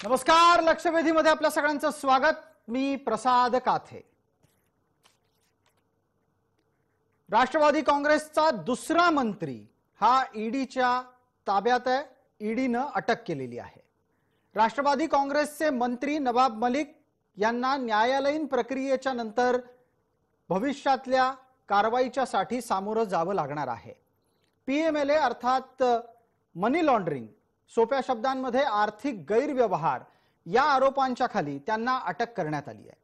नमस्कार, लक्षवेधीमध्ये आपल्या सगळ्यांचं स्वागत। मी प्रसाद काथे। राष्ट्रवादी काँग्रेसचा दुसरा मंत्री हा ईडीच्या ताब्यात आहे। ईडीनं अटक केलेली आहे। राष्ट्रवादी काँग्रेसचे मंत्री नवाब मलिक यांना न्यायालयीन प्रक्रियेच्या नंतर भविष्यातल्या कारवाईच्यासाठी सामोरं जावं लागणार आहे। पीएमएलए अर्थात मनी लॉन्ड्रिंग, सोप्या शब्दांमध्ये आर्थिक गैरव्यवहार या आरोपांच्या खाली त्यांना अटक करण्यात आली आहे।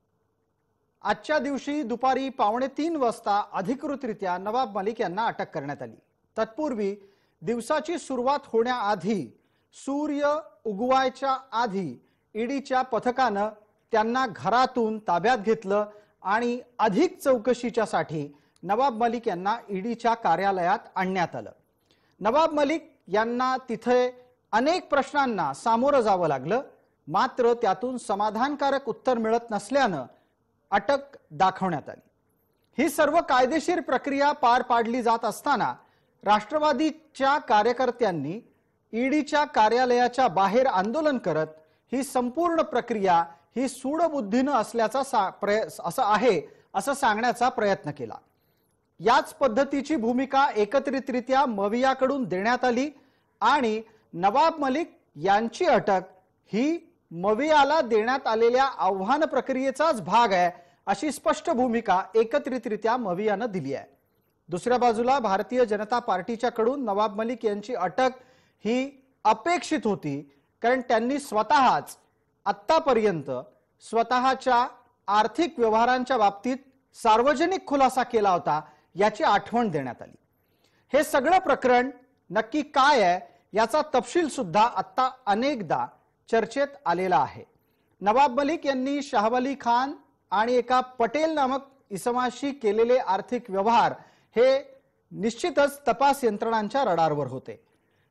आजच्या दिवशी दुपारी 2:15 वाजता अधिकृतरित्या नवाब मलिक यांना अटक करण्यात आली। तत्पूर्वी दिवसाची सुरुवात होण्याआधी, सूर्य उगवायच्या आधी ईडीच्या पथकानं त्यांना घरातून ताब्यात घेतलं आणि अधिक चौकशीच्यासाठी नवाब मलिक यांना ईडीच्या कार्यालयात आणण्यात आलं। नवाब मलिक यांना तिथे अनेक प्रश्नांना सामोरं जावं लागलं, मात्र त्यातून समाधानकारक उत्तर मिळत नसल्यानं अटक दाखवण्यात आली। ही सर्व कायदेशीर प्रक्रिया पार पाडली जात असताना राष्ट्रवादीच्या कार्यकर्त्यांनी ईडीच्या कार्यालयाच्या बाहेर आंदोलन करत ही संपूर्ण प्रक्रिया ही सूडबुद्धीनं असं सांगण्याचा प्रयत्न केला। याच पद्धतीची भूमिका एकत्रितरित्या मवियाकडून देण्यात आली आणि नवाब मलिक यांची अटक ही मवियाला देण्यात आलेल्या आव्हान प्रक्रियेचाच भाग आहे, अशी स्पष्ट भूमिका एकत्रितरित्या मवियानं दिली आहे। दुसऱ्या बाजूला भारतीय जनता पार्टीच्याकडून नवाब मलिक यांची अटक ही अपेक्षित होती, कारण त्यांनी स्वतःच आत्तापर्यंत स्वतःच्या आर्थिक व्यवहारांच्या बाबतीत सार्वजनिक खुलासा केला होता, याची आठवण देण्यात आली। हे सगळं प्रकरण नक्की काय आहे याचा तपशील सुद्धा आता अनेकदा चर्चेत आलेला आहे। नवाब मलिक यांनी शाहवली खान आणि एका पटेल नामक इसमाशी केलेले आर्थिक व्यवहार हे निश्चितच तपास यंत्रणांच्या रडारवर होते।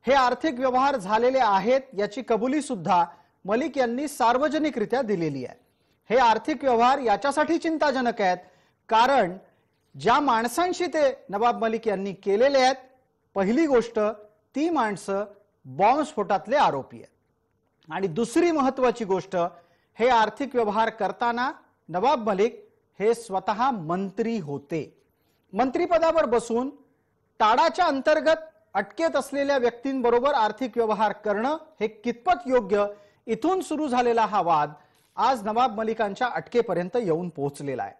हे आर्थिक व्यवहार झालेले आहेत याची कबुली सुद्धा मलिक यांनी सार्वजनिकरित्या दिलेली आहे। हे आर्थिक व्यवहार याच्यासाठी चिंताजनक आहेत कारण ज्या माणसांशी ते नवाब मलिक यांनी केलेले आहेत, पहिली गोष्ट ती माणसं बॉम्बस्फोटातले आरोपी आहेत आणि दुसरी महत्त्वाची गोष्ट, हे आर्थिक व्यवहार करताना नवाब मलिक हे स्वतः मंत्री होते। मंत्रिपदावर बसून टाडाच्या अंतर्गत अटकेत असलेल्या व्यक्तींबरोबर आर्थिक व्यवहार करणं हे कितपत योग्य, इथून सुरू झालेला हा वाद आज नवाब मलिकांच्या अटकेपर्यंत येऊन पोहोचलेला आहे।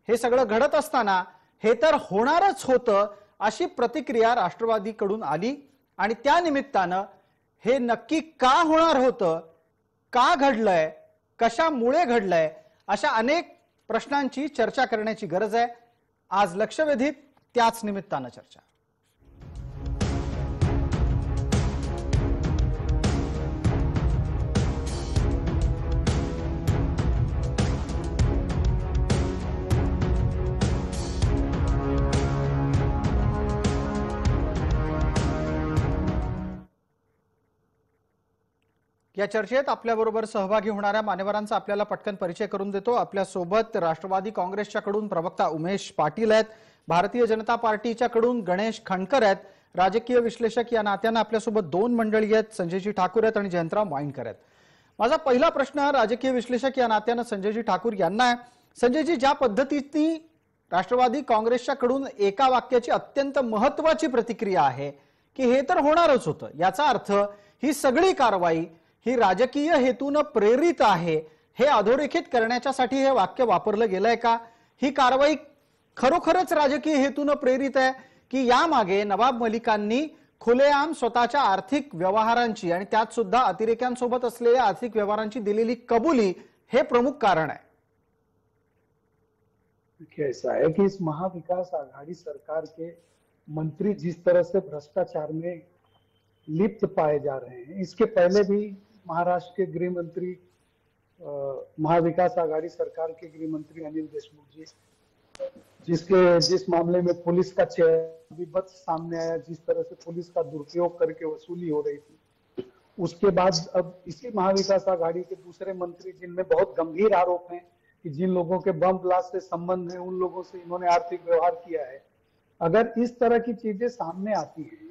हे सगळं घडत असताना हे तर होणारच होतं अशी प्रतिक्रिया राष्ट्रवादीकडून आली आणि त्या निमित्तानं हे नक्की का होणार होतं, का घडलंय, कशामुळे घडलंय, अशा अनेक प्रश्नांची चर्चा करण्याची गरज आहे। आज लक्षवेधीत त्याच निमित्तानं चर्चा। या चर्चेत आपल्याबरोबर सहभागी होणाऱ्या मान्यवरांचा आपल्याला पटकन परिचय करून देतो। आपल्या सोबत राष्ट्रवादी काँग्रेसच्याकडून प्रवक्ता उमेश पाटील आहेत, भारतीय जनता पार्टीच्याकडून गणेश खंडकर आहेत, राजकीय विश्लेषक या नात्यानं आपल्यासोबत दोन मंडळी आहेत, संजयजी ठाकूर आहेत आणि जयंतराव वाईनकर आहेत। माझा पहिला प्रश्न राजकीय विश्लेषक या नात्यानं संजयजी ठाकूर यांना आहे। संजयजी, ज्या पद्धतीने राष्ट्रवादी काँग्रेसच्याकडून एका वाक्याची अत्यंत महत्त्वाची प्रतिक्रिया आहे की हे तर होणारच होतं, याचा अर्थ ही सगळी कारवाई ही राजकीय हेतून प्रेरित आहे, हे अधोरेखित करण्यासाठी हे वाक्य वापरलं गेलंय का? ही कारवाई खरोखरच राजकीय हेतून प्रेरित आहे की यामागे नवाब मलिकांनी खुलेआम स्वतःच्या आर्थिक व्यवहारांची आणि त्यात सुद्धा अतिरेक्यांसोबत असलेल्या आर्थिक व्यवहारांची दिलेली कबुली हे प्रमुख कारण आहे? देखिए, ऐसा है कि इस महाविकास आघाड़ी सरकार के मंत्री जिस तरह से भ्रष्टाचार में लिप्त पाए जा रहे हैं, इसके पहले भी महाराष्ट्र के गृह मंत्री, महाविकास आघाड़ी सरकार के गृह मंत्री अनिल देशमुख जी, जिस मामले में पुलिस का विभत्स सामने आया, जिस तरह से पुलिस का दुरुपयोग करके वसूली हो रही थी, उसके बाद अब इसी महाविकास आघाड़ी के दूसरे मंत्री जिनमें बहुत गंभीर आरोप हैं कि जिन लोगों के बम ब्लास्ट से संबंध है उन लोगों से इन्होंने आर्थिक व्यवहार किया है, अगर इस तरह की चीजें सामने आती हैं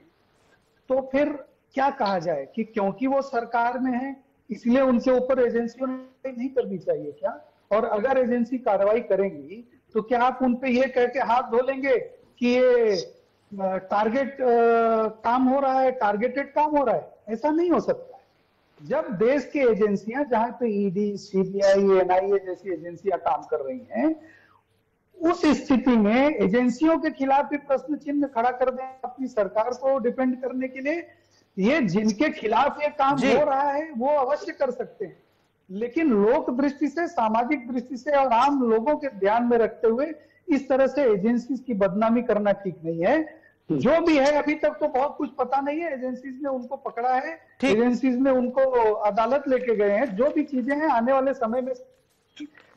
तो फिर क्या कहा जाए कि क्योंकि वो सरकार में है इसलिए उनके ऊपर एजेंसियों ने नहीं करनी चाहिए क्या? और अगर एजेंसी कार्रवाई करेंगी तो क्या आप उन पे ये कह के हाथ धो लेंगे कि ये टारगेट काम हो रहा है, टारगेटेड काम हो रहा है? ऐसा नहीं हो सकता है। जब देश की एजेंसियां, जहां पे ईडी, सीबीआई, एनआईए जैसी एजेंसियां काम कर रही हैं, उस स्थिति में एजेंसियों के खिलाफ भी प्रश्न चिन्ह खड़ा कर दें अपनी सरकार को डिपेंड करने के लिए, ये जिनके खिलाफ ये काम हो रहा है वो अवश्य कर सकते हैं, लेकिन लोक दृष्टि से, सामाजिक दृष्टि से और आम लोगों के ध्यान में रखते हुए इस तरह से एजेंसीज की बदनामी करना ठीक नहीं है। जो भी है, अभी तक तो बहुत कुछ पता नहीं है, एजेंसीज ने उनको पकड़ा है, एजेंसीज ने उनको अदालत लेके गए हैं, जो भी चीजें हैं आने वाले समय में।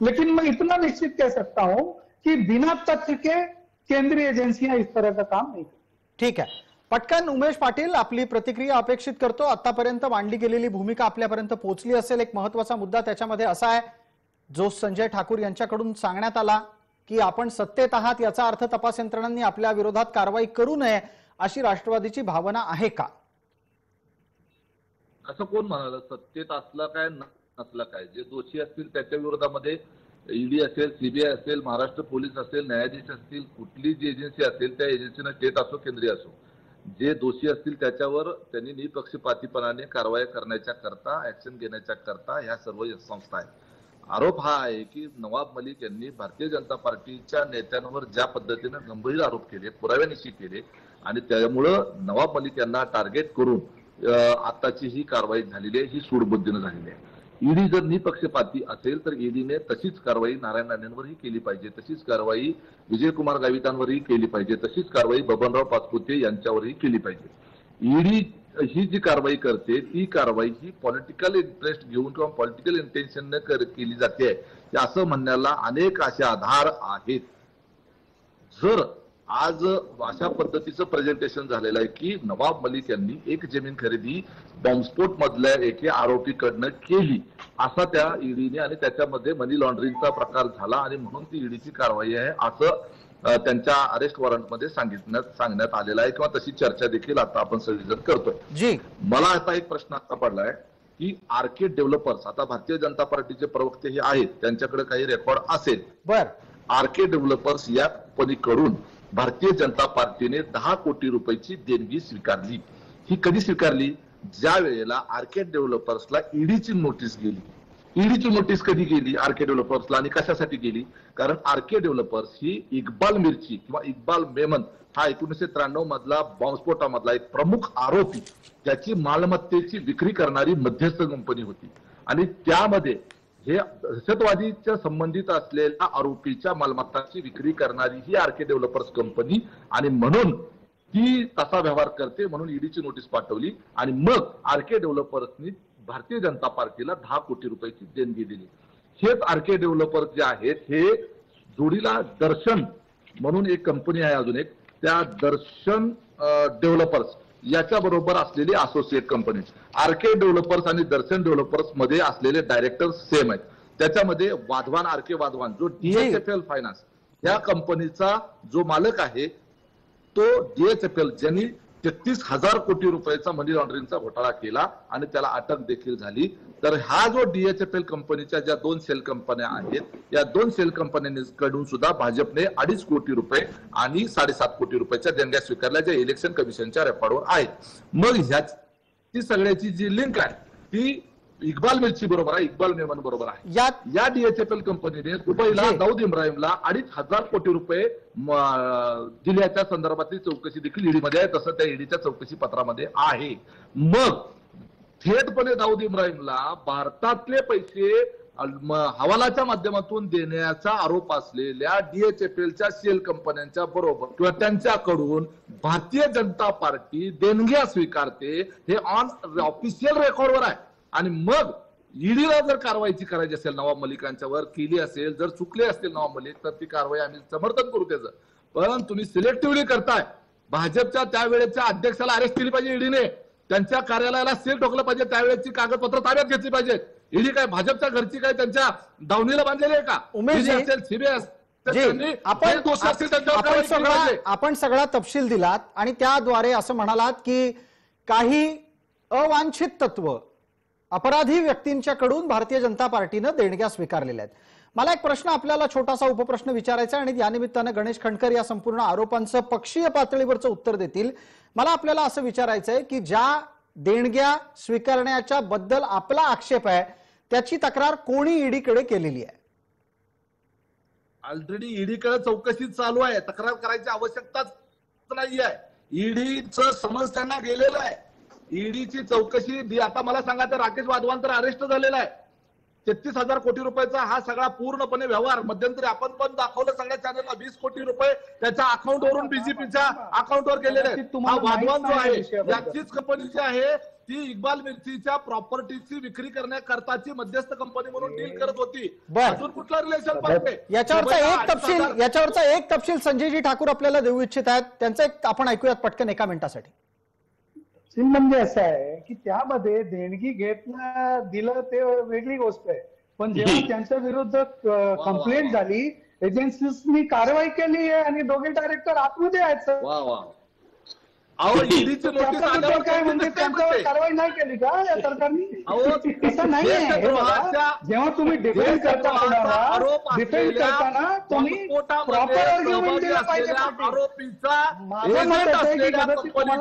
लेकिन मैं इतना निश्चित कह सकता हूं की बिना तथ्य के केंद्रीय एजेंसियां इस तरह का काम नहीं करती। ठीक आहे, पटकन उमेश पाटील आपली प्रतिक्रिया अपेक्षित करतो। आतापर्यंत मांडली गेलेली भूमिका आपल्यापर्यंत पोहोचली असेल। एक महत्त्वाचा मुद्दा त्याच्यामध्ये असा आहे, जो संजय ठाकूर यांच्याकडून सांगण्यात आला की आपण सत्तेत आहात याचा अर्थ तपास यंत्रणांनी आपल्या विरोधात कारवाई करू नये अशी राष्ट्रवादीची भावना आहे का? असं कोण म्हणाल? सत्तेत असला काय नसला काय, जे दोषी असतील त्याच्या विरोधामध्ये ईडी असेल, सीबीआय असेल, महाराष्ट्र पोलीस असेल, न्यायाधीश असतील, कुठली जी एजन्सी असेल त्या एजन्सीनं, स्टेट असो केंद्रीय असो, जे दोषी असतील त्याच्यावर त्यांनी निपक्षपातीपणाने कारवाई करण्याच्या करता, ऍक्शन घेण्याच्या करता ह्या सर्व संस्था आहेत। आरोप हा आहे की नवाब मलिक यांनी भारतीय जनता पार्टीच्या नेत्यांवर ज्या पद्धतीने गंभीर आरोप केले, पुराव्यानिशी केले आणि त्यामुळे नवाब मलिक यांना टार्गेट करून आताची ही कारवाई झालेली आहे, ही सूडबुद्धीने झालेली आहे। ईडी जर निपक्षपाती असेल तर ईडीने तशीच कारवाई नारायण राणेंवरही केली पाहिजे, तशीच कारवाई विजयकुमार गावितांवरही केली पाहिजे, तशीच कारवाई बबनराव पाचपुते यांच्यावरही केली पाहिजे। ईडी ही जी कारवाई करते ती कारवाई ही पॉलिटिकल इंटरेस्ट घेऊन किंवा पॉलिटिकल इंटेन्शनने केली जाते असं म्हणण्याला अनेक असे आधार आहेत। जर आज अशा पद्धतीचं प्रेझेंटेशन झालेलं आहे की नवाब मलिक यांनी एक जमीन खरेदी बॉम्बस्फोट मधल्या एका आरोपीकडनं केली असा त्या ईडीने आणि त्याच्यामध्ये मनी लॉन्ड्रिंगचा प्रकार झाला आणि म्हणून ती ईडीची कारवाई आहे असं त्यांच्या अरेस्ट वॉरंटमध्ये सांगण्यात आलेलं आहे किंवा तशी चर्चा देखील आता आपण सगळेजण करतोय। मला आता एक प्रश्न आता पडलाय की आरके डेव्हलपर्स, आता भारतीय जनता पार्टीचे प्रवक्ते हे आहेत, त्यांच्याकडे काही रेकॉर्ड असेल, आरके डेव्हलपर्स या कंपनीकडून भारतीय जनता पार्टीने 10 कोटी रुपयाची देणगी स्वीकारली। ही कधी स्वीकारली? ज्या वेळेला आरके डेव्हलपर्सला ईडीची नोटीस गेली। ईडीची नोटीस कधी गेली आरके डेव्हलपर्सला आणि कशासाठी गेली? कारण आरके डेव्हलपर्स ही इक्बाल मिर्ची किंवा इक्बाल मेमन हा 1993 मधला बॉम्बस्फोटामधला एक प्रमुख आरोपी, त्याची मालमत्तेची विक्री करणारी मध्यस्थ कंपनी होती आणि त्यामध्ये हे दहशतवादीच्या संबंधित असलेल्या आरोपीच्या मालमत्ताची विक्री करणारी ही आरके डेव्हलपर्स कंपनी आणि म्हणून ती तसा व्यवहार करते म्हणून ईडीची नोटीस पाठवली आणि मग आरके डेव्हलपर्सनी भारतीय जनता पार्टीला 10 कोटी रुपयाची देणगी दिली। हेच आरके डेव्हलपर्स जे आहेत हे जोडीला दर्शन म्हणून एक कंपनी आहे अजून एक, त्या दर्शन डेव्हलपर्स याच्या बरोबर असलेली असोसिएट कंपनी। आरके डेव्हलपर्स आणि दर्शन डेव्हलपर्स मध्ये असलेले डायरेक्टर सेम आहेत। त्याच्यामध्ये वाधवान, आरके वाधवान जो डीएचएफएल फायनान्स या कंपनीचा जो मालक आहे तो डीएचएफएल, ज्यांनी 33,000 कोटी रुपयाचा मनी लॉन्ड्रिंगचा घोटाळा केला आणि त्याला अटक देखील झाली। तर हा जो डीएचएफएल कंपनीच्या ज्या 2 सेल कंपन्या आहेत या 2 सेल कंपन्यांकडून सुद्धा भाजपने 2.5 कोटी रुपये आणि 7.5 कोटी रुपयाच्या देणग्या स्वीकारल्या, ज्या इलेक्शन कमिशनच्या रेकॉर्डवर आहेत। मग ह्याची सगळ्याची जी लिंक आहे ती इक्बाल मिर्ची बरोबर आहे, इक्बाल मेमन बरोबर आहे। या डीएचएफएल कंपनीने दुबईला दाऊद इब्राहिमला 2.5 कोटी रुपये दिल्याच्या संदर्भातली चौकशी देखील ईडीमध्ये आहे, तसं त्या ईडीच्या चौकशी पत्रामध्ये आहे। मग थेटपणे दाऊद इब्राहिमला भारतातले पैसे हवालाच्या माध्यमातून देण्याचा आरोप असलेल्या डीएचएफएलच्या सेल कंपन्यांच्या बरोबर किंवा त्यांच्याकडून भारतीय जनता पार्टी देणग्या स्वीकारते, हे ऑन ऑफिशियल रेकॉर्डवर आहे। आणि मग ईडीला जर कारवाईची करायची असेल नवाब मलिकांच्यावर केली असेल, जर चुकले असतील नवाब मलिक तर ती कारवाई आम्ही समर्थन करू त्याचं, पण तुम्ही सिलेक्टिव्हली करताय। भाजपच्या त्यावेळेच्या अध्यक्षाला अरेस्ट केली पाहिजे ईडीने, त्यांच्या कार्यालयाला सील ठोकलं पाहिजे, त्यावेळेची कागदपत्र ताब्यात घेतली पाहिजे। ईडी काय भाजपच्या घरची काय त्यांच्या दावणीला बांधलेली आहे का? उमेश असेल, सीबीआय आपण सगळा तपशील दिलात आणि त्याद्वारे असं म्हणालात की काही अवांछित तत्व अपराधी व्यक्तींच्याकडून भारतीय जनता पार्टीनं देणग्या स्वीकारलेल्या आहेत. मला एक प्रश्न आपल्याला छोटासा उपप्रश्न विचारायचा आहे आणि या निमित्तानं गणेश खंडकर या संपूर्ण आरोपांचं पक्षीय पातळीवरचं उत्तर देतील. मला आपल्याला असं विचारायचं आहे की ज्या देणग्या स्वीकारण्याच्या बद्दल आपला आक्षेप आहे त्याची तक्रार कोणी ईडीकडे केलेली आहे? ऑलरेडी ईडीकडे चौकशी चालू आहे, तक्रार करायची आवश्यकताच नाही आहे. ईडीचं समज त्यांना गेलेलं आहे. ईडीची चौकशी आता मला सांगा तर राकेश वाधवान तर अरेस्ट झालेला आहे. 33,000 कोटी रुपयाचा हा सगळा पूर्णपणे व्यवहार मध्यंतरी आपण पण दाखवलं सगळ्या चॅनलला. 20 कोटी रुपये त्याच्या अकाउंटवरून बीजेपीच्या अकाउंटवर गेलेले आहेत. हा वाधवान जो आहे याचीच कंपनी जी आहे ती इक्बाल मिर्चीच्या प्रॉपर्टीची विक्री करण्याकरताची मध्यस्थ कंपनी म्हणून डील करत होती. अजून कुठला रिलेशन पाहिजे याच्यावरचा एक तपशील संजयजी ठाकूर आपल्याला देऊ इच्छित आहेत. त्यांचं एक आपण ऐकूयात पटकन एका मिनिटासाठी. म्हणजे असं आहे की त्यामध्ये देणगी घेतलं दिलं ते वेगळी गोष्ट आहे, पण जेव्हा त्यांच्या विरुद्ध कंप्लेंट झाली एजन्सीनी कारवाई केली आहे आणि दोघे डायरेक्टर आतमध्ये आहेत. काय म्हणजे त्यांच्यावर कारवाई नाही केली का या सरकारने? असं नाहीये. जेव्हा तुम्ही डिफेंड करता डिफेंड करताना तुम्ही प्रॉपर आर्ग्युमेंट दिलं पाहिजे.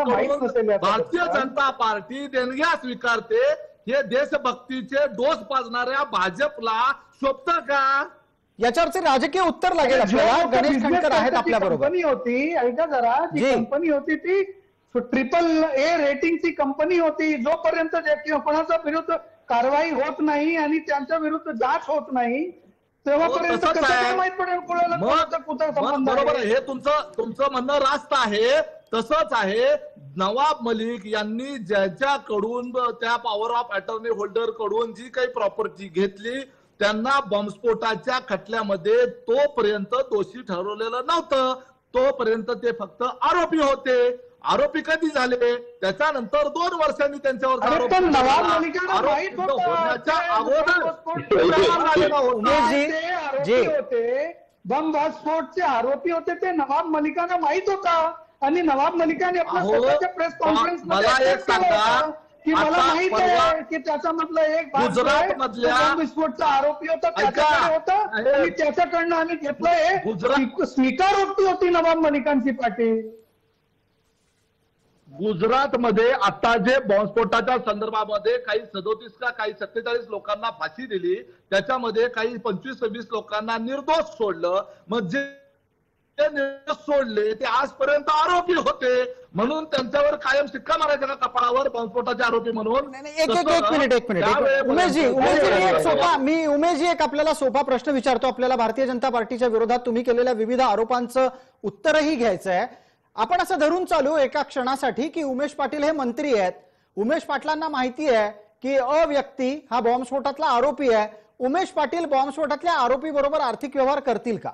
माहित नसेल भारतीय जनता पार्टी देणग्या स्वीकारते हे देशभक्तीचे डोस पाजणाऱ्या भाजपला शोभतं का? याच्यावरचे राजकीय उत्तर लागेल आपल्याला. गणेश खंडकर आहेत आपल्या बरोबर. कंपनी होती, ऐका जरा, जी कंपनी होती ती AAA रेटिंगची कंपनी होती. जोपर्यंत कोणाच्या विरुद्ध कारवाई होत नाही आणि त्यांच्या विरुद्ध जांच होत नाही तेव्हापर्यंत कसं माहित पडेल कोणाला कुठं संबंध? बरोबर आहे, हे तुमचं म्हणणं रास्त आहे. तसंच आहे, नवाब मलिक यांनी ज्याच्याकडून त्या पॉवर ऑफ अटॉर्नी होल्डर कडून जी काही प्रॉपर्टी घेतली त्यांना बॉम्बस्फोटाच्या खटल्यामध्ये तोपर्यंत दोषी ठरवलेलं नव्हतं. तोपर्यंत ते फक्त आरोपी होते. आरोपी कधी झाले? त्याच्यानंतर 2 वर्षांनी त्यांच्यावर आरोप होण्याच्या अगोदर होते. बॉम्बस्फोटचे आरोपी होते ते नवाब मलिकांना माहित होता आणि नवाब मलिकाने आपल्या स्वतःच्या प्रेस कॉन्फरन्स मला एक सांगा की मला माहित आहे की त्याच्यामधला एक गुजरात मधल्या बॉम्बस्फोटचा आरोपी होता, त्याच्याकडे होता आणि त्याच्याकडनं आम्ही घेतलंय. स्वीकारोक्ती होती नवाब मलिकांची पाटील. गुजरातमध्ये आता जे बॉम्बस्फोटाच्या संदर्भामध्ये काही 37 का काही 47 लोकांना फाशी दिली, त्याच्यामध्ये काही 25-26 लोकांना निर्दोष सोडलं. मग जे निर्दोष सोडले ते आजपर्यंत आरोपी होते म्हणून त्यांच्यावर कायम शिक्का मारायचा का कपाळावर बॉम्बस्फोटाचे आरोपी म्हणून? एक मिनिट उमेशजी, उमेशजी एक आपल्याला सोपा प्रश्न विचारतो. आपल्याला भारतीय जनता पार्टीच्या विरोधात तुम्ही केलेल्या विविध आरोपांचं उत्तरही घ्यायचं आहे. आपण असं धरून चालू एका क्षणासाठी की उमेश पाटील हे मंत्री आहेत. उमेश पाटलांना माहिती आहे की व्यक्ती हा बॉम्बस्फोटातला आरोपी आहे. उमेश पाटील बॉम्बस्फोटातल्या आरोपी बरोबर आर्थिक व्यवहार करतील का?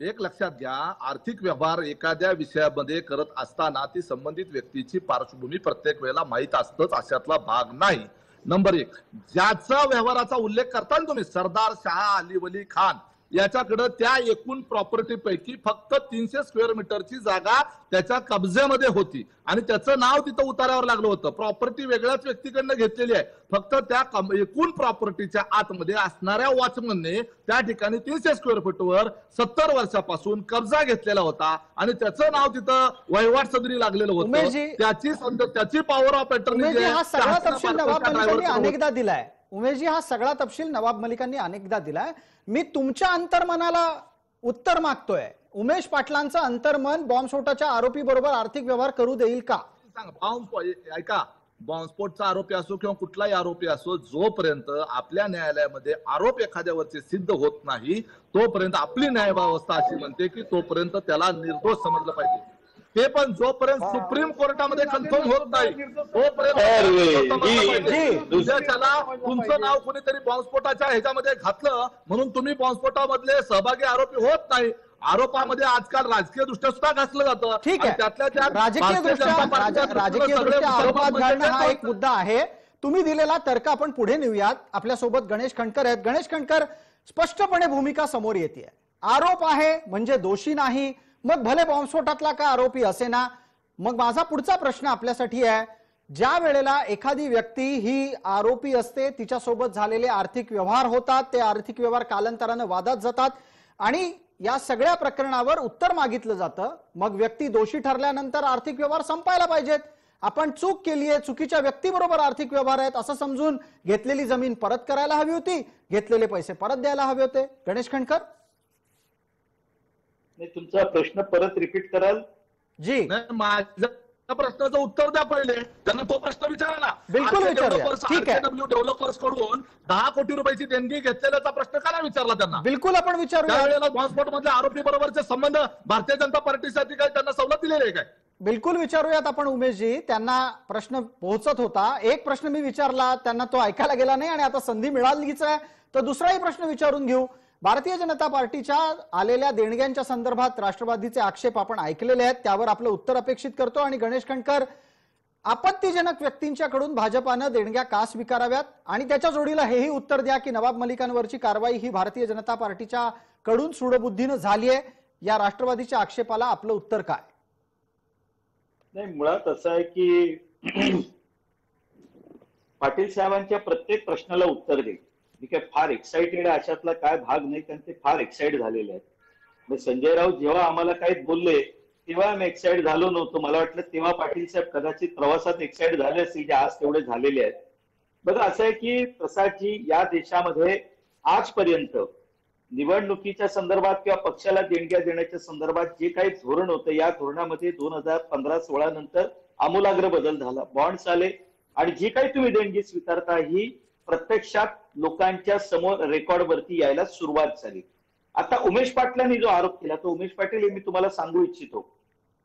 एक लक्षात घ्या, आर्थिक व्यवहार एखाद्या विषयामध्ये करत असताना ती संबंधित व्यक्तीची पार्श्वभूमी प्रत्येक वेळेला माहित असतंच अशातला भाग नाही. नंबर 1, ज्याचा व्यवहाराचा उल्लेख करता तुम्ही सरदार शाह अली वली खान याच्याकडे त्या एकूण प्रॉपर्टी पैकी फक्त 300 स्क्वेअर मीटरची जागा त्याच्या कब्ज्यामध्ये होती आणि त्याचं नाव तिथं उतारावर लागलं होतं. प्रॉपर्टी वेगळ्याच व्यक्तीकडनं घेतलेली आहे. फक्त त्या एकूण प्रॉपर्टीच्या आतमध्ये असणाऱ्या वॉचमनने त्या ठिकाणी 300 स्क्वेअर फूटवर 70 वर्षापासून कब्जा घेतलेला होता आणि त्याचं नाव तिथं वहिवाट सदरी लागलेलं होतं. त्याची पॉवर ऑफ अटॉर्नी हा सगळा तपशील नवाब मलिकांनी अनेकदा दिलाय. उमेशजी, हा सगळा तपशील नवाब मलिकांनी अनेकदा दिलाय. मी तुमच्या अंतर्मनाला उत्तर मागतोय. उमेश पाटलांचं अंतर्मन बॉम्बस्फोटाच्या आरोपी बरोबर आर्थिक व्यवहार करू देईल का? ऐका, बॉम्बस्फोटचा आरोपी असो किंवा कुठलाही आरोपी असो, जोपर्यंत आपल्या न्यायालयामध्ये आरोप एखाद्यावरचे सिद्ध होत नाही तोपर्यंत आपली न्याय व्यवस्था अशी म्हणते की तोपर्यंत त्याला निर्दोष समजलं पाहिजे. ते पण जोपर्यंत सुप्रीम कोर्टामध्ये कन्फर्म होत नाही तोपर्यंत तुमचं नाव कोणीतरी बॉम्बस्फोटाच्या ह्याच्यामध्ये घातलं म्हणून तुम्ही बॉम्बस्फोटामधले सहभागी आरोपी होत नाही. आरोपामध्ये आजकाल राजकीय दृष्ट्या सुद्धा घातलं जातं. ठीक आहे, राजकीय दृष्ट्या आरोपात घालणं हा एक मुद्दा आहे. तुम्ही दिलेला तर्क आपण पुढे नेऊयात. आपल्यासोबत गणेश खंडकर आहेत. गणेश खंडकर, स्पष्टपणे भूमिका समोर येते. आरोप आहे म्हणजे दोषी नाही. मग भले बॉम्बस्फोटातला का आरोपी असे ना. मग माझा पुढचा प्रश्न आपल्यासाठी आहे ज्या वेळेला एखादी व्यक्ती ही आरोपी असते, तिच्यासोबत झालेले आर्थिक व्यवहार होतात, ते आर्थिक व्यवहार कालांतराने वादात जातात आणि या सगळ्या प्रकरणावर उत्तर मागितलं जातं, मग व्यक्ती दोषी ठरल्यानंतर आर्थिक व्यवहार संपायला पाहिजेत. आपण चूक केली आहे, चुकीच्या व्यक्तीबरोबर आर्थिक व्यवहार आहेत असं समजून घेतलेली जमीन परत करायला हवी होती, घेतलेले पैसे परत द्यायला हवे होते. गणेश खंडकर, नाही, तुमचा प्रश्न परत रिपीट कराल? जी माझ्या प्रश्नाचं उत्तर द्या पहिले. त्यांना तो प्रश्न विचारा ना. बिलकुल विचारूया. ठीक आहे. डेव्हलपर्स कडून 10 कोटी रुपयाची देणगी घेतलेल्याचा प्रश्न का नाही विचारला त्यांना? बिलकुल आपण विचारूया. त्यावेळेला बॉम्बस्फोट मधल्या आरोपी बरोबरचे संबंध भारतीय जनता पार्टीसाठी काय त्यांना सवलत दिलेली आहे काय? बिलकुल विचारूयात आपण उमेशजी. त्यांना प्रश्न पोहोचत होता. एक प्रश्न मी विचारला, त्यांना तो ऐकायला गेला नाही आणि आता संधी मिळालीच आहे तर दुसराही प्रश्न विचारून घेऊ. भारतीय जनता पार्टीच्या आलेल्या देणग्यांच्या संदर्भात राष्ट्रवादीचे आक्षेप आपण ऐकलेले आहेत, त्यावर आपलं उत्तर अपेक्षित करतो. आणि गणेश खंडकर, आपत्तीजनक व्यक्तींच्याकडून भाजपानं देणग्या का स्वीकाराव्यात आणि त्याच्या जोडीला हेही उत्तर द्या की नवाब मलिकांवरची कारवाई ही भारतीय जनता पार्टीच्या कडून सूडबुद्धीनं झाली आहे, या राष्ट्रवादीच्या आक्षेपाला आपलं उत्तर काय? नाही, मुळात असं आहे की पाटील साहेबांच्या प्रत्येक प्रश्नाला उत्तर दे. मी काय फार एक्साइटेड आहे अशातला काय भाग नाही, कारण ते फार एक्साइट झालेले आहेत. संजय राऊत जेव्हा आम्हाला काही बोलले तेव्हा आम्ही एक्साइट झालो नव्हतो. मला वाटलं तेव्हा पाटील साहेब कदाचित प्रवासात एक्साइट झाले असतील, जे आज तेवढे झालेले आहेत. बघा, असं आहे की प्रसादजी, या देशामध्ये आजपर्यंत निवडणुकीच्या संदर्भात किंवा पक्षाला देणग्या देण्याच्या संदर्भात जे काही धोरण होतं, या धोरणामध्ये 2015-16 नंतर आमूलाग्र बदल झाला. बॉन्ड्स आले आणि जी काही तुम्ही देणगी स्वीकारता ही प्रत्यक्षात लोकांच्या समोर रेकॉर्डवरती यायला सुरुवात झाली. आता उमेश पाटलांनी जो आरोप केला, तो उमेश पाटील हे मी तुम्हाला सांगू इच्छितो,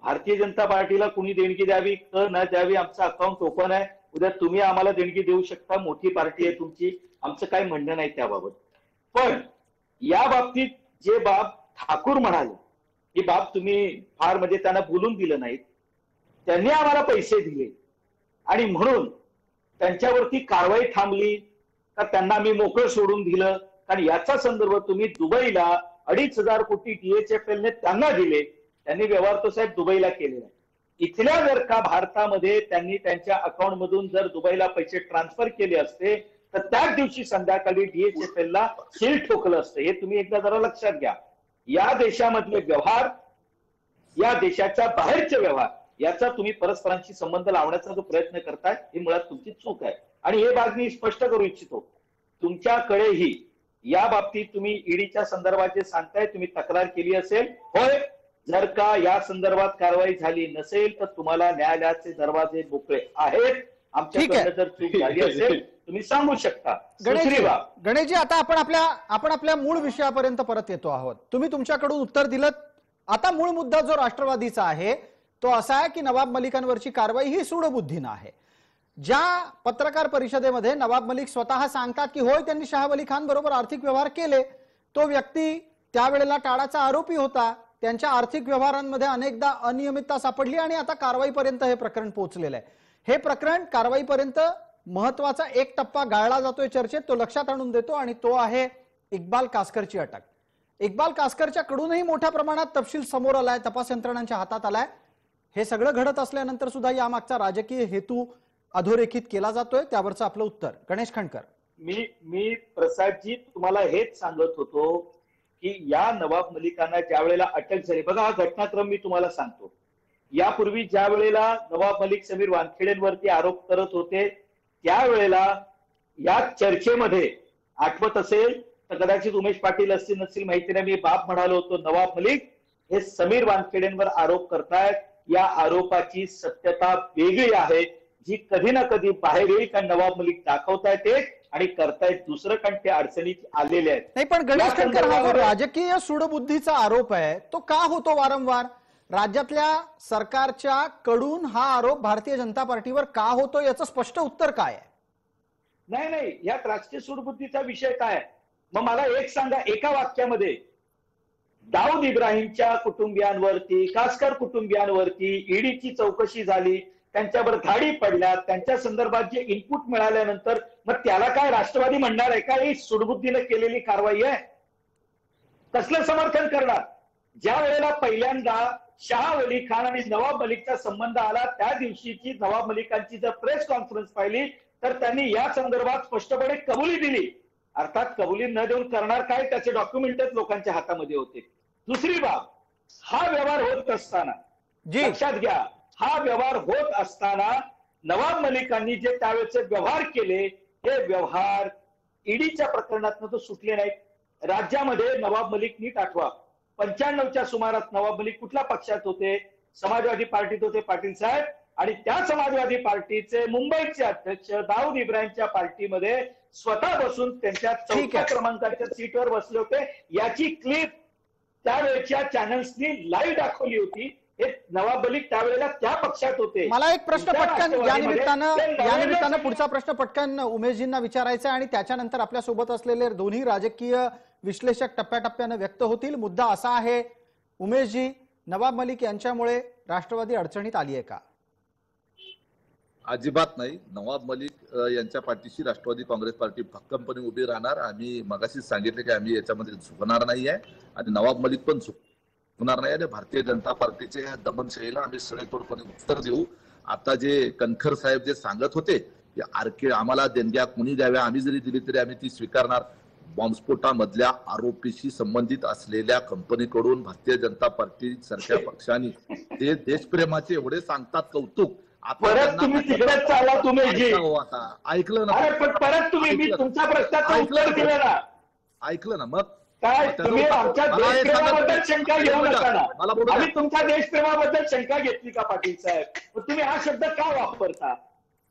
भारतीय जनता पार्टीला कुणी देणगी द्यावी तर न द्यावी, आमचं अकाउंट ओपन आहे. उद्या तुम्ही आम्हाला देणगी देऊ शकता, मोठी पार्टी आहे तुमची, आमचं काही म्हणणं नाही त्याबाबत. पण या बाबतीत जे बाब ठाकूर म्हणाले, ही बाब तुम्ही फार म्हणजे त्यांना बोलून दिलं नाहीत. त्यांनी आम्हाला पैसे दिले आणि म्हणून त्यांच्यावरती कारवाई थांबली का त्यांना मी मोकळं सोडून दिलं? कारण याचा संदर्भ तुम्ही दुबईला 2,500 कोटी DHFL ने त्यांना दिले. त्यांनी व्यवहार तो साहेब दुबईला केलेला आहे. इथल्या जर का भारतामध्ये त्यांनी त्यांच्या अकाउंट मधून जर दुबईला पैसे ट्रान्सफर केले असते तर त्याच दिवशी संध्याकाळी DHFL ला सील ठोकलं असतं. हे तुम्ही एकदा जरा लक्षात घ्या. या देशामधले व्यवहार, या देशाच्या बाहेरचे व्यवहार, याचा तुम्ही परस्परांशी संबंध लावण्याचा जो प्रयत्न करताय ही मुळात तुमची चूक आहे. आणि हे बाब मी स्पष्ट करू इच्छितो, तुमच्याकडेही या बाबतीत तुम्ही ईडीच्या संदर्भात जे सांगताय, तुम्ही तक्रार केली असेल, होय. जर का या संदर्भात कारवाई झाली नसेल तर तुम्हाला न्यायालयाचे दरवाजे मोकळे आहेत. आमच्याकडे जर चूक झाली असेल तुम्ही सांगू शकता. गणेशजी, आता आपण आपल्या मूळ विषयापर्यंत परत येतो आहोत. तुम्ही तुमच्याकडून उत्तर दिलं. आता मूळ मुद्दा जो राष्ट्रवादीचा आहे तो असा आहे की नवाब मलिकांवरची कारवाई ही सूडबुद्धीनं आहे. ज्या पत्रकार परिषदेमध्ये नवाब मलिक स्वतः सांगतात की होय, त्यांनी शाह अली खान बरोबर आर्थिक व्यवहार केले, तो व्यक्ती त्यावेळेला टाळाचा आरोपी होता, त्यांच्या आर्थिक व्यवहारांमध्ये अनेकदा अनियमितता सापडली आणि आता कारवाईपर्यंत हे प्रकरण पोहोचलेलं आहे. हे प्रकरण कारवाईपर्यंत महत्वाचा एक टप्पा गाळला जातोय चर्चेत, तो लक्षात आणून देतो आणि तो आहे इक्बाल कासकरची अटक. इक्बाल कासकरच्या कडूनही मोठ्या प्रमाणात तपशील समोर आलाय, तपास यंत्रणांच्या हातात आलाय. हे सगळं घडत असल्यानंतर सुद्धा यामागचा राजकीय हेतू अधोरेखित केला जातोय, त्यावरचं आपलं उत्तर. गणेश खंडकर, मी प्रसादजी तुम्हाला हेच सांगत होतो की या नवाब मलिकांना ज्या वेळेला अटक झाली, बघा हा घटनाक्रम मी तुम्हाला सांगतो. यापूर्वी ज्या वेळेला नवाब मलिक समीर वानखेडेंवरती आरोप करत होते त्यावेळेला या चर्चेमध्ये आठवत असेल तर कदाचित उमेश पाटील असतील नसतील माहिती नाही, मी बाप म्हणालो होतो, नवाब मलिक हे समीर वानखेडेंवर आरोप करतायत, या आरोपाची सत्यता वेगळी आहे जी कधी ना कधी बाहेर येईल. का नवाब मलिक दाखवतायत एक आणि करतायत दुसरं, कारण ते अडचणीत आलेले आहेत. नाही, पण गणेश खंडकर, हा जो राजकीय सूडबुद्धीचा आरोप आहे तो का होतो वारंवार? राज्यातल्या सरकारच्या कडून हा आरोप भारतीय जनता पार्टीवर का होतो, याचं स्पष्ट उत्तर काय आहे? नाही, यात राजकीय सूडबुद्धीचा विषय काय आहे? मग मला एक सांगा, एका वाक्यामध्ये दाऊद इब्राहिमच्या कुटुंबियांवरती, कासकर कुटुंबियांवरती ईडीची चौकशी झाली, त्यांच्यावर धाडी पडल्या, त्यांच्या संदर्भात जे इनपुट मिळाल्यानंतर मग त्याला काय राष्ट्रवादी म्हणणार आहे का ही सूडबुद्धीने केलेली कारवाई आहे? कसलं समर्थन करणार? ज्या वेळेला पहिल्यांदा शाह वली खान आणि नवाब मलिकचा संबंध आला त्या दिवशीची नवाब मलिकांची जर प्रेस कॉन्फरन्स पाहिली तर त्यांनी या संदर्भात स्पष्टपणे कबुली दिली. अर्थात कबुली न देऊन करणार काय, त्याचे डॉक्युमेंटच लोकांच्या हातामध्ये होते. दुसरी बाब, हा व्यवहार होत असताना लक्षात घ्या, हा व्यवहार होत असताना नवाब मलिकांनी जे त्यावेळेचे व्यवहार केले हे व्यवहार ईडीच्या प्रकरणातून तो सुटले नाहीत. राज्यामध्ये नवाब मलिक, नीट आठवा, 95च्या सुमारास नवाब मलिक कुठल्या पक्षात होते? समाजवादी पार्टीत होते पाटील साहेब. आणि त्या समाजवादी पार्टीचे मुंबईचे अध्यक्ष दाऊद इब्राहिमच्या पार्टीमध्ये स्वतः बसून त्यांच्या 4थ्या क्रमांकाच्या सीटवर बसले होते. याची क्लिप त्यावेळेच्या चॅनल्सनी लाईव्ह दाखवली होती. हे नवाब मलिक त्यावेळेला त्या पक्षात होते. मला एक प्रश्न पटकन या निमित्तानं पुढचा प्रश्न पटकन उमेशजींना विचारायचा आहे आणि त्याच्यानंतर आपल्या सोबत असलेले दोन्ही राजकीय विश्लेषक टप्प्याटप्प्यानं व्यक्त होतील. मुद्दा असा आहे, उमेशजी, नवाब मलिक यांच्यामुळे राष्ट्रवादी अडचणीत आली आहे का? अजिबात नाही. नवाब मलिक यांच्या पाठीशी राष्ट्रवादी काँग्रेस पार्टी भक्कमपणे उभी राहणार. आम्ही मगाशीच सांगितले की आम्ही याच्यामध्ये झुकणार नाही आहे आणि नवाब मलिक पण झुकणार नाही. आणि भारतीय जनता पार्टीचे दमनशैलीला आम्ही सडेतोडपणे उत्तर देऊ. आता जे कणखर साहेब जे सांगत होते की आम्हाला देणग्या कुणी द्याव्या, आम्ही जरी दिली तरी आम्ही ती स्वीकारणार. बॉम्बस्फोटामधल्या आरोपीशी संबंधित असलेल्या कंपनीकडून भारतीय जनता पार्टी सारख्या पक्षांनी ते देशप्रेमाचे एवढे सांगतात कौतुक. परत तुम्ही तिकडेच चाला तुम्ही आता ऐकलं ना? परत तुम्ही, मी तुमच्या प्रश्नाचं उत्तर दिलं ना? ऐकलं ना? मग काय तुम्ही आमच्या देशप्रेमाबद्दल शंका घेऊ नका ना. आम्ही तुमच्या देशप्रेमाबद्दल शंका घेतली का पाटील साहेब? तुम्ही हा शब्द का वापरता?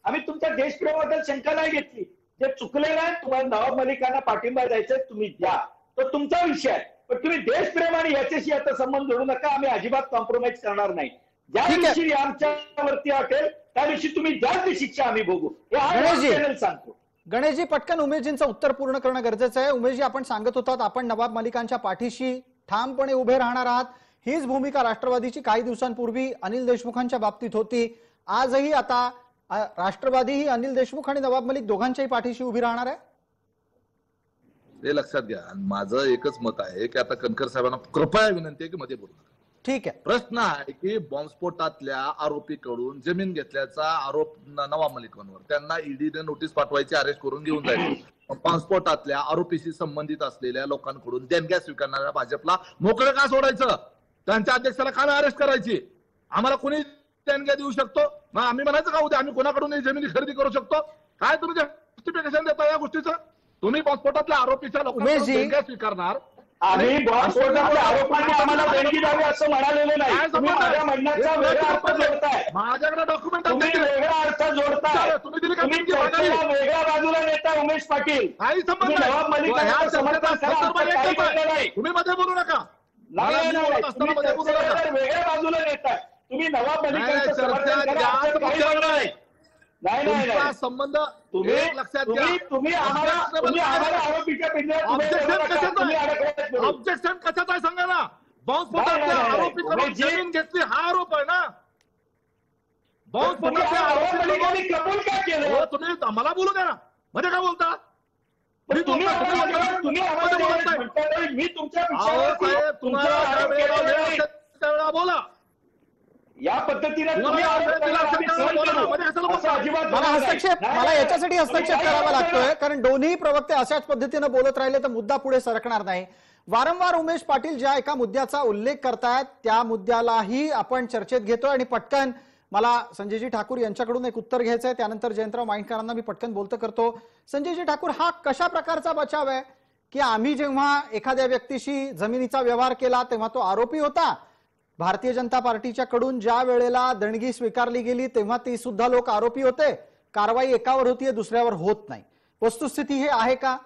आम्ही तुमच्या देशप्रेमाबद्दल शंका नाही घेतली. जे चुकलेलं आहे, तुम्हाला नवाब मलिकांना पाठिंबा द्यायचा तुम्ही द्या, तो तुमचा विषय आहे. पण तुम्ही देशप्रेम आणि याच्याशी आता संबंध जोडू नका. आम्ही अजिबात कॉम्प्रोमाइज करणार नाही. ज्या दिवशी आमच्यावरती वाटेल त्या दिवशी तुम्ही द्याल शिक्षा आम्ही भोगू. हे सांगतो. गणेशजी, पटकन उमेशजींचं उत्तर पूर्ण करणं गरजेचं आहे. उमेशजी, आपण सांगत होतात आपण नवाब मलिकांच्या पाठीशी ठामपणे उभे राहणार आहात. हीच भूमिका राष्ट्रवादीची काही दिवसांपूर्वी अनिल देशमुखांच्या बाबतीत होती. आजही आता राष्ट्रवादी ही अनिल देशमुख आणि नवाब मलिक दोघांच्याही पाठीशी उभी राहणार आहे. हे लक्षात घ्या. माझं एकच मत आहे की आता कणखर साहेबांना कृपया विनंती आहे की मध्ये बोलू नका. ठीक आहे. प्रश्न आहे की बॉम्बस्फोटातल्या आरोपीकडून जमीन घेतल्याचा आरोप नवाब मलिकांवर, त्यांना ईडीने नोटीस पाठवायची, अरेस्ट करून घेऊन जायचं. बॉम्बस्फोटातल्या आरोपीशी संबंधित असलेल्या लोकांकडून देणग्या स्वीकारणाऱ्या भाजपला मोकळं का सोडायचं? त्यांच्या अध्यक्षाला का अरेस्ट करायची? आम्हाला कोणी देणग्या देऊ शकतो? मग आम्ही म्हणायचं का उद्या आम्ही कोणाकडून जमिनी खरेदी करू शकतो? काय तुम्ही जस्टिफिकेशन देता या गोष्टीचं? तुम्ही बॉम्बस्फोटातल्या आरोपीच्या लोकांकडून देणग्या स्वीकारणार? आम्ही बॉम्बस्फोटातल्या आरोपांनी आम्हाला देणगी द्यावी असं म्हणालेलं नाही. तुम्ही माझ्या म्हणण्याचा वेगळा अर्थ जोडताय. माझ्याकडे डॉक्युमेंट तुम्ही वेगळा अर्थ जोडताय. तुम्ही वेगळ्या बाजूला नेता उमेश पाटील. तुम्ही नवाब मलिकांचं समर्थन करा. तुम्ही मध्ये बोलू नका. वेगळ्या बाजूला नेताय. तुम्ही नवाब मलिकांचं समर्थन करा. नाही संबंध तुम्ही लक्षात घ्या. तुम्ही आम्हाला आरोपीच्या पिंजऱ्यात ऑब्जेक्शन कशात आहे सांगा ना? बॉम्बस्फोटातल्या आरोपीकडून जमीन घेतली हा आरोप आहे ना? बॉम्बस्फोटातल्या आरोपी कबूल का केलं? तुम्ही आम्हाला बोलू द्या ना. मध्ये काय बोलता? मी तुमच्या बोला या पद्धतीने मला याच्यासाठी हस्तक्षेप करावा लागतोय कारण दोन्ही प्रवक्ते अशाच पद्धतीने बोलत राहिले तर मुद्दा पुढे सरकणार नाही. वारंवार उमेश पाटील ज्या एका मुद्द्याचा उल्लेख करतायत त्या मुद्द्यालाही आपण चर्चेत घेतोय आणि पटकन मला संजयजी ठाकूर यांच्याकडून एक उत्तर घ्यायचं आहे. त्यानंतर जयंतराव माइंडकरांना मी पटकन बोलतं करतो. संजयजी ठाकूर, हा कशा प्रकारचा बचाव आहे की आम्ही जेव्हा एखाद्या व्यक्तीशी जमिनीचा व्यवहार केला तेव्हा तो आरोपी होता, भारतीय जनता पार्टीच्या कडून ज्या वेळेला देणगी स्वीकारली गेली तेव्हा ती सुद्धा लोक आरोपी होते, कारवाई एकावर होतीये दुसऱ्यावर होत नाही. वस्तुस्थिती हे आहे का?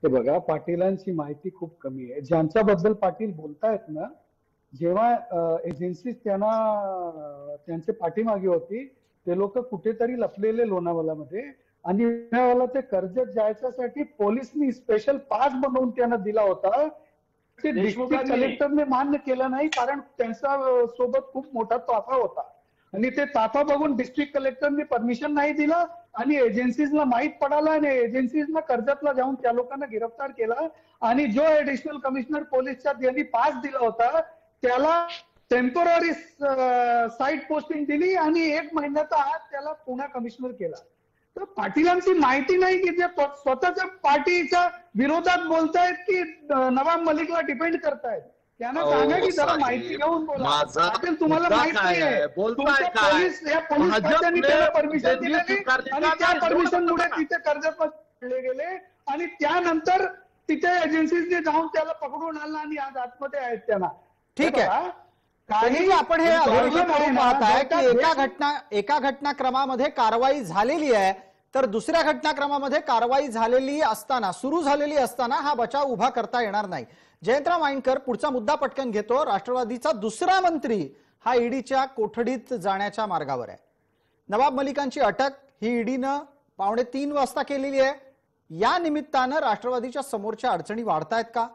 ते बघा, पाटीलांची माहिती खूप कमी आहे. ज्यांच्याबद्दल पाटील बोलतायत ना, जेव्हा एजन्सी त्यांना त्यांचे पाठीमागे होती ते लोक कुठेतरी लपलेले लोणावळ्यामध्ये आणि लोणावळ्याला ते कर्जत जायच्यासाठी पोलिसनी स्पेशल पास बनवून त्यांना दिला होता. ते डिस्ट्रिक्ट कलेक्टरने मान्य केलं नाही कारण त्यांच्या सोबत खूप मोठा ताफा होता आणि ते ताफा बघून डिस्ट्रिक्ट कलेक्टरने परमिशन नाही दिलं आणि एजन्सीजला माहित पडाला आणि एजन्सीजना कर्जतला जाऊन त्या लोकांना गिरफ्तार केला आणि जो ऍडिशनल कमिशनर पोलीसच्या यांनी पास दिला होता त्याला टेम्पररी साईट पोस्टिंग दिली आणि 1 महिन्याचा आत त्याला पुन्हा कमिशनर केला. तर पाटीलांची माहिती नाही की जे स्वतःच्या पार्टीच्या विरोधात बोलतायत की नवाब मलिकला डिपेंड करतायत. त्यांना सांगा की जरा माहिती घेऊन बोला. पाटील तुम्हाला माहित नाहीये, पोलीस खात्याने त्याला परमिशन दिलेली आणि त्या परमिशनमुळे तिथे कर्जत पडले गेले आणि त्यानंतर तिथे एजन्सीजने जाऊन त्याला पकडून आणला आणि आज आतमध्ये आहेत त्यांना. ठीक आहे, काही आपण हे अधोरेखित करून पाहताय की एका घटनाक्रमामध्ये कारवाई झालेली आहे, तर दुसऱ्या घटनाक्रमामध्ये कारवाई झालेली असताना, सुरू झालेली असताना हा बचाव उभा करता येणार नाही. जयंतराव माइंडकर, पुढचा मुद्दा पटकन घेतो. राष्ट्रवादीचा दुसरा मंत्री हा ईडीच्या कोठडीत जाण्याच्या मार्गावर आहे. नवाब मलिकांची अटक ही ईडीनं 2:45 वाजता केलेली आहे. या निमित्तानं राष्ट्रवादीच्या समोरच्या अडचणी वाढतायत का?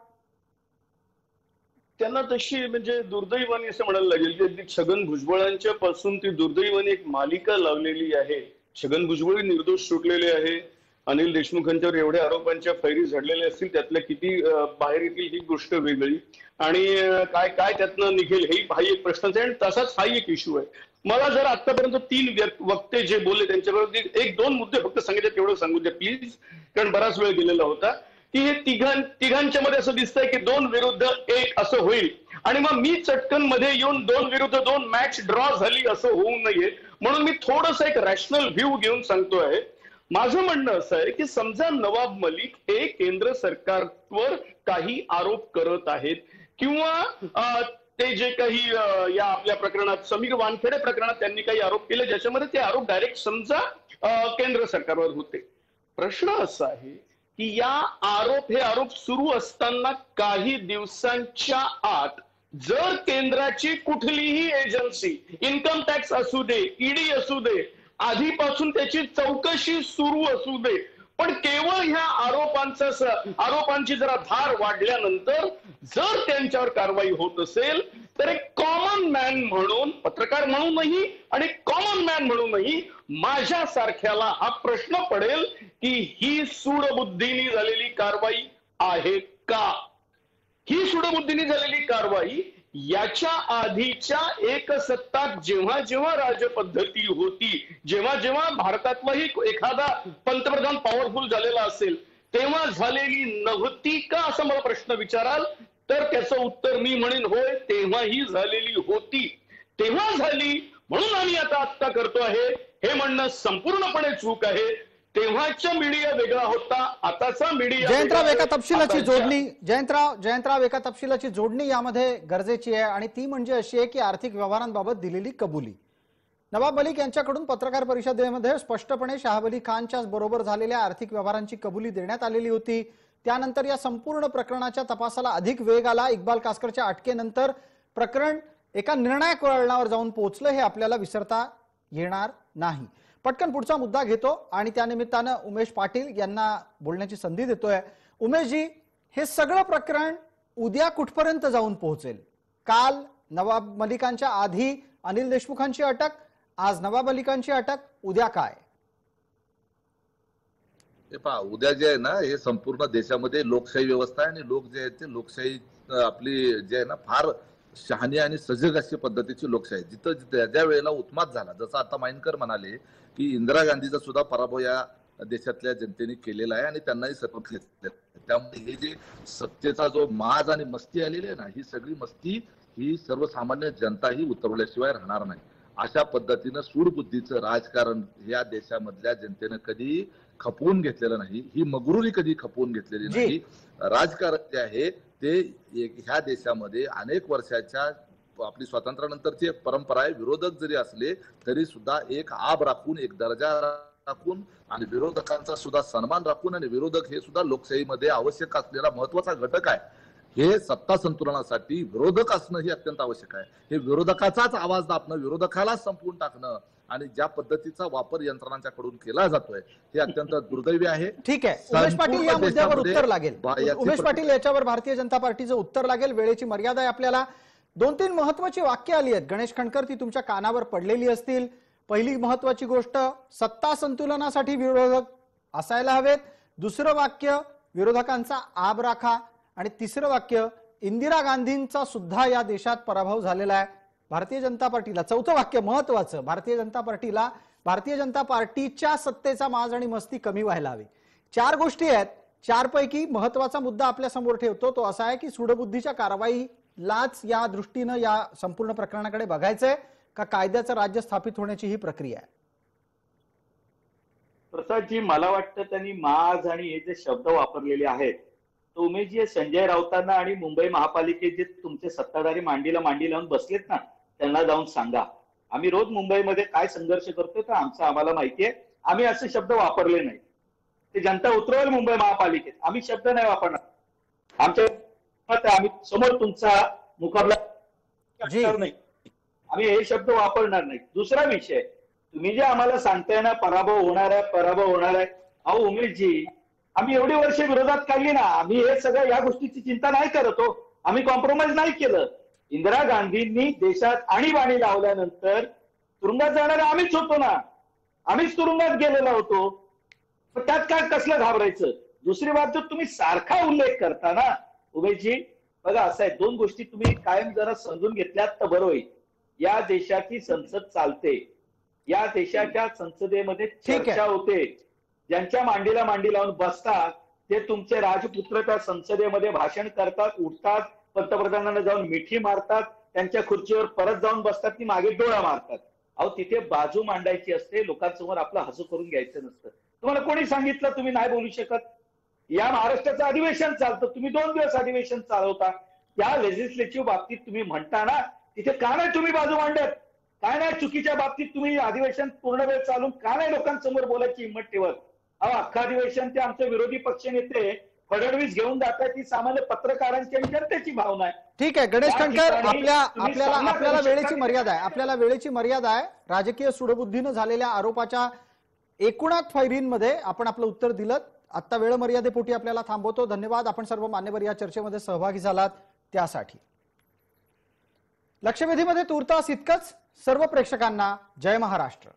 त्यांना तशी म्हणजे दुर्दैवाने असं म्हणायला लागेल की अगदी छगन भुजबळांच्या पासून ती दुर्दैवाने एक मालिका लावलेली आहे. छगन भुजबळ निर्दोष सुटलेले आहे. अनिल देशमुखांच्यावर एवढ्या आरोपांच्या फैरी झडलेल्या असतील, त्यातल्या किती बाहेर येतील ही गोष्ट वेगळी आणि काय काय त्यातनं निघेल हाही एक प्रश्नच आहे आणि तसाच हाही एक इश्यू आहे. मला जर आतापर्यंत 3 वक्ते जे बोलले त्यांच्याबरोबर 1-2 मुद्दे फक्त सांगितले तेवढं सांगू द्या प्लीज, कारण बराच वेळ गेलेला होता की हे तिघांच्या मध्ये असं दिसतंय की 2 विरुद्ध 1 असं होईल आणि मग मी चटकन मध्ये येऊन 2 विरुद्ध 2 मॅच ड्रॉ झाली असं होऊ नये म्हणून मी थोडंसं एक रॅशनल व्ह्यू घेऊन सांगतो आहे. माझं म्हणणं असं आहे की समजा नवाब मलिक हे केंद्र सरकारवर काही आरोप करत आहेत किंवा ते जे काही या आपल्या प्रकरणात समीर वानखेडे प्रकरणात त्यांनी काही आरोप केले ज्याच्यामध्ये ते आरोप डायरेक्ट समजा केंद्र सरकारवर होते. प्रश्न असा आहे की हे आरोप सुरू असताना काही दिवसांच्या आत जर केंद्राची कुठलीही एजन्सी, इन्कम टॅक्स असू दे, ईडी असू दे, आधीपासून त्याची चौकशी सुरू असू दे, पण केवळ ह्या आरोपांची जरा धार वाढल्यानंतर जर त्यांच्यावर कारवाई होत असेल तर एक कॉमन मॅन म्हणून, पत्रकार म्हणूनही आणि कॉमन मॅन म्हणूनही माझ्यासारख्याला हा प्रश्न पडेल की ही सूडबुद्धीने झालेली कारवाई आहे का? ही सूडबुद्धीने झालेली कारवाई याच्या आधीच्या एकसत्ताक जेव्हा जेव्हा राजपद्धती होती, जेव्हा जेव्हा भारतातलाही एखादा पंतप्रधान पॉवरफुल झालेला असेल तेव्हा झालेली नव्हती का असं मला प्रश्न विचाराल तर त्याचं उत्तर मी म्हणेन होय, तेव्हाही झालेली होती. तेव्हा झाली म्हणून आम्ही आत्ता करतो आहे हे म्हणणं संपूर्णपणे चूक आहे. तेव्हाचा मीडिया वेगळा होता, आताचा मीडिया. जयंतराव, एका तपशिलाची जोडणी यामध्ये गरजेची आहे आणि ती म्हणजे अशी आहे की आर्थिक व्यवहारांबाबत दिलेली कबुली. नवाब मलिक यांच्याकडून पत्रकार परिषदेमध्ये स्पष्टपणे शाह अली खानच्या बरोबर झालेल्या आर्थिक व्यवहारांची कबुली देण्यात आलेली होती. त्यानंतर या संपूर्ण प्रकरणाच्या तपासाला अधिक वेग आला. इक्बाल कासकरच्या अटकेनंतर प्रकरण एका निर्णायक वळणावर जाऊन पोहोचलं हे आपल्याला विसरता येणार नाही. पटकन पुढचा मुद्दा घेतो आणि त्यानिमित्तानं उमेश पाटील यांना बोलण्याची संधी देतोय. उमेशजी, हे सगळं प्रकरण उद्या कुठपर्यंत जाऊन पोहोचेल? काल नवाब मलिकांच्या आधी अनिल देशमुखांची अटक, आज नवाब मलिकांची अटक, उद्या काय? उद्या जे आहे ना, हे संपूर्ण देशामध्ये लोकशाही व्यवस्था आहे आणि लोक जे आहेत ते लोकशाही आपली जे आहे ना फार शहाणी आणि सजग अशी पद्धतीची लोकशाही. जिथं ज्या वेळेला उत्माद झाला, जसं आता माइंडकर म्हणाले की इंदिरा गांधीचा सुद्धा पराभव या देशातल्या जनतेने केलेला आहे आणि त्यांनाही शपथ घेतली. त्यामुळे हे जे सत्तेचा जो माज आणि मस्ती आलेली आहे ना, ही सगळी मस्ती ही सर्वसामान्य जनता ही उतरवल्याशिवाय राहणार नाही. अशा पद्धतीनं सूडबुद्धीचं राजकारण या देशामधल्या जनतेनं कधी खपवून घेतलेलं नाही, ही मगरुरी कधी खपवून घेतलेली नाही. राजकारण जे आहे ते ह्या देशामध्ये अनेक वर्षाच्या आपली स्वातंत्र्यानंतरची एक परंपरा आहे. विरोधक जरी असले तरी सुद्धा एक आब राखून, एक दर्जा राखून आणि विरोधकांचा सुद्धा सन्मान राखून, आणि विरोधक हे सुद्धा लोकशाहीमध्ये आवश्यक असलेला महत्वाचा घटक आहे. हे सत्ता संतुलनासाठी विरोधक असणं हे अत्यंत आवश्यक आहे. हे विरोधकाचाच आवाज दाबणं, विरोधकालाच संपवून टाकणं आणि ज्या पद्धतीचा वापर यंत्रणांच्याकडून केला जातोय हे अत्यंत दुर्दैवी आहे. ठीक आहे, उमेश पाटील या मुद्द्यावर उत्तर लागेल. उमेश पाटील, याच्यावर भारतीय जनता पार्टीचं उत्तर लागेल. वेळेची मर्यादा आहे आपल्याला. 2-3 महत्वाची वाक्य आली आहेत गणेश खंडकर, ती तुमच्या कानावर पडलेली असतील. पहिली महत्वाची गोष्ट, सत्ता संतुलनासाठी विरोधक असायला हवेत. दुसरं वाक्य, विरोधकांचा आब राखा. आणि तिसरं वाक्य, इंदिरा गांधींचा सुद्धा या देशात पराभव झालेला आहे। भारतीय जनता पार्टीला, चौथं वाक्य महत्वाचं, भारतीय जनता पार्टीच्या सत्तेचा माज आणि मस्ती कमी व्हायला हवी। 4 गोष्टी आहेत, 4 पैकी महत्वाचा मुद्दा आपल्या समोर ठेवतो तो असा आहे की सूडबुद्धीच्या कारवाईलाच या दृष्टीने या संपूर्ण प्रकरणाकडे बघायचंय का कायद्याचं राज्य स्थापित होण्याची ही प्रक्रिया आहे? प्रसादजी, मला वाटतं त्यांनी माज आणि हे जे शब्द वापरलेले आहेत, तो उमेशजी संजय राऊतांना आणि मुंबई महापालिकेत जे तुमचे सत्ताधारी मांडीला मांडी लावून बसलेत ना, त्यांना जाऊन सांगा। आम्ही रोज मुंबईमध्ये काय संघर्ष करतोय तर आम्हाला माहितीये, आम्ही असे शब्द वापरले नाही। ते जनता उतरवेल मुंबई महापालिकेत, आम्ही शब्द नाही वापरणार। आम्ही समोर तुमचा मुकाबला करणार नाही, आम्ही हे शब्द वापरणार नाही। दुसरा विषय, तुम्ही जे आम्हाला सांगताय ना पराभव होणार आहे, अहो उमेशजी, आम्ही एवढी वर्ष विरोधात काढली ना, आम्ही हे सगळं या गोष्टीची चिंता नाही करत हो, आम्ही कॉम्प्रोमाइज नाही केलं। इंदिरा गांधींनी देशात आणीबाणी लावल्यानंतर तुरुंगात जाणारे आम्हीच होतो ना, आम्हीच तुरुंगात गेलेलो होतो, पण त्यात काय कसलं घाबरायचं? दुसरी बाब जो तुम्ही सारखा उल्लेख करता ना उमेशजी, बघा असं आहे, 2 गोष्टी तुम्ही कायम जरा समजून घेतल्यात तर बरं होईल। या देशाची संसद चालते, या देशाच्या संसदेमध्ये चर्चा होते, ज्यांच्या मांडीला मांडी लावून बसतात ते तुमचे राजपुत्र त्या संसदेमध्ये भाषण करतात, उठतात, पंतप्रधानांना जाऊन मिठी मारतात, त्यांच्या खुर्चीवर परत जाऊन बसतात, ती मागे डोळा मारतात। अहो तिथे बाजू मांडायची असते, लोकांसमोर आपलं हसू करून घ्यायचं नसतं। तुम्हाला कोणी सांगितलं तुम्ही नाही बोलू शकत? या महाराष्ट्राचं अधिवेशन चालतं, तुम्ही 2 दिवस अधिवेशन चालवता, त्या लेजिस्लेटिव्ह बाबतीत तुम्ही म्हणता ना, तिथे का नाही तुम्ही बाजू मांडत? काय नाही चुकीच्या बाबतीत तुम्ही अधिवेशन पूर्ण वेळ चालून का नाही लोकांसमोर बोलायची हिंमत ठेवत? अहो अख्खा अधिवेशन ते आमचे विरोधी पक्ष नेते फडणवीस घेऊन जातात, ती सामान्य पत्रकारांची आणि जनतेची भावना आहे। ठीक आहे गणेश ठणकर, आपल्याला वेळेची मर्यादा आहे। राजकीय सूडबुद्धीनं झालेल्या आरोपाच्या एकूणात फैरींमध्ये आपण आपलं उत्तर दिलं। आता वेळ मर्यादेपोटी आपल्याला थांबवतो। धन्यवाद, आपण सर्व मान्यवर या चर्चेमध्ये सहभागी झालात त्यासाठी। लक्षवेधीमध्ये तूर्तास इतकंच। सर्व प्रेक्षकांना जय महाराष्ट्र।